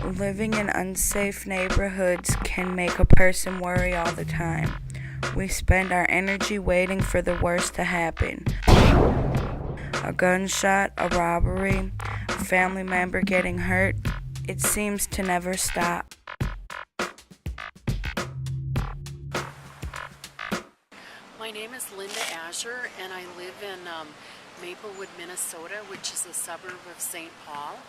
Living in unsafe neighborhoods can make a person worry all the time. We spend our energy waiting for the worst to happen. A gunshot, a robbery, a family member getting hurt. It seems to never stop. My name is Linda Asher, and I live in Maplewood, Minnesota, which is a suburb of St. Paul.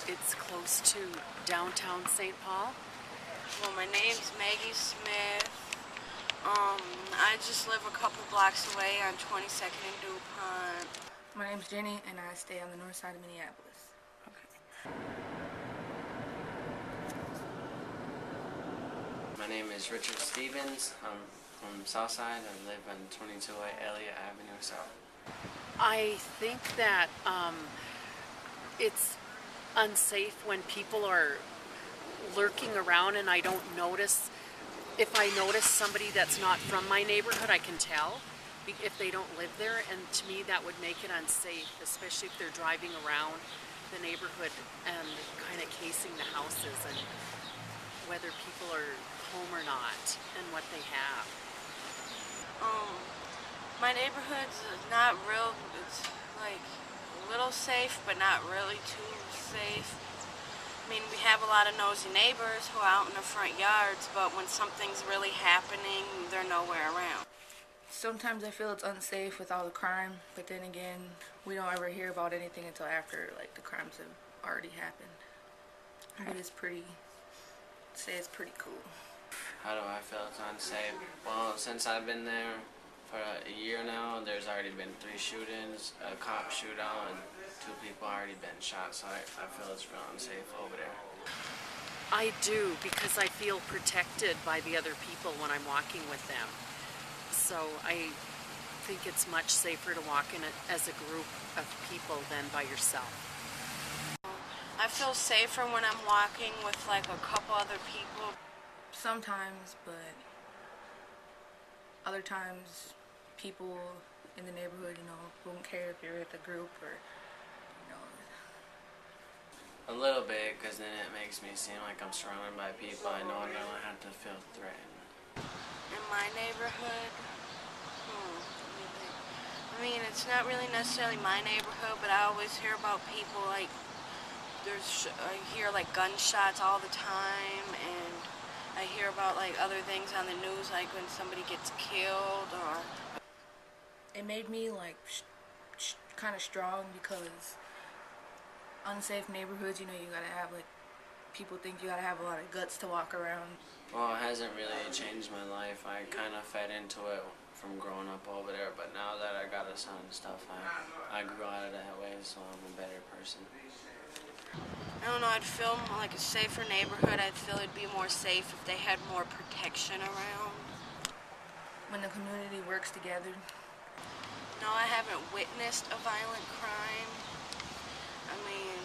It's close to downtown St. Paul. Well, my name's Maggie Smith. I just live a couple blocks away on 22nd and DuPont. My name's Jenny, and I stay on the north side of Minneapolis. My name is Richard Stevens. I'm from Southside. I live on 22 Elliott Avenue South. I think that it's unsafe when people are lurking around and I don't notice. If I notice somebody that's not from my neighborhood, I can tell if they don't live there, and to me that would make it unsafe, especially if they're driving around the neighborhood and kind of casing the houses and whether people are home or not and what they have. My neighborhood's not real, it's like a little safe, but not really too safe. I mean, we have a lot of nosy neighbors who are out in the front yards, but when something's really happening, they're nowhere around. Sometimes I feel it's unsafe with all the crime, but then again, we don't ever hear about anything until after, like, the crimes have already happened. But it's pretty cool. How do I feel it's unsafe? Well, since I've been there for a year now, there's already been 3 shootings, a cop shootout, and 2 people already been shot, so I feel it's real unsafe over there. I do, because I feel protected by the other people when I'm walking with them. So I think it's much safer to walk in it as a group of people than by yourself. I feel safer when I'm walking with like a couple other people. Sometimes, but other times, people in the neighborhood, won't care if you're with a group or, A little bit, because then it makes me seem like I'm surrounded by people I know and I don't have to feel threatened. In my neighborhood, let me think. I mean, it's not really necessarily my neighborhood, but I always hear about people like, I hear like gunshots all the time, and I hear about like other things on the news, like when somebody gets killed or... it made me like kind of strong, because unsafe neighborhoods, you gotta have like, people think you gotta have a lot of guts to walk around. Well, it hasn't really changed my life. I kind of fed into it from growing up over there, but now that I got a son and stuff, I grew out of that way, so I'm a better person. I don't know, I'd feel like a safer neighborhood. I'd feel it'd be more safe if they had more protection around. When the community works together. No, I haven't witnessed a violent crime. I mean,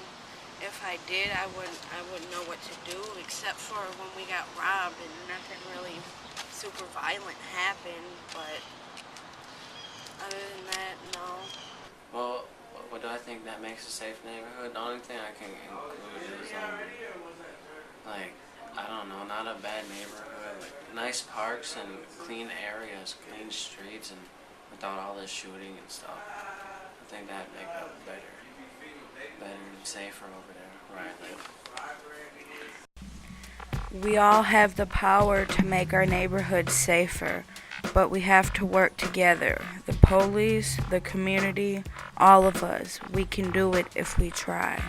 if I did, I wouldn't know what to do, except for when we got robbed and nothing really super violent happened, but other than that, no. Well, what do I think that makes a safe neighborhood? The only thing I can include is, like, I don't know, not a bad neighborhood, like nice parks and clean areas, clean streets, and without all this shooting and stuff. I think that'd make it better and safer over there where I live. We all have the power to make our neighborhoods safer, but we have to work together. The police, the community, all of us. We can do it if we try.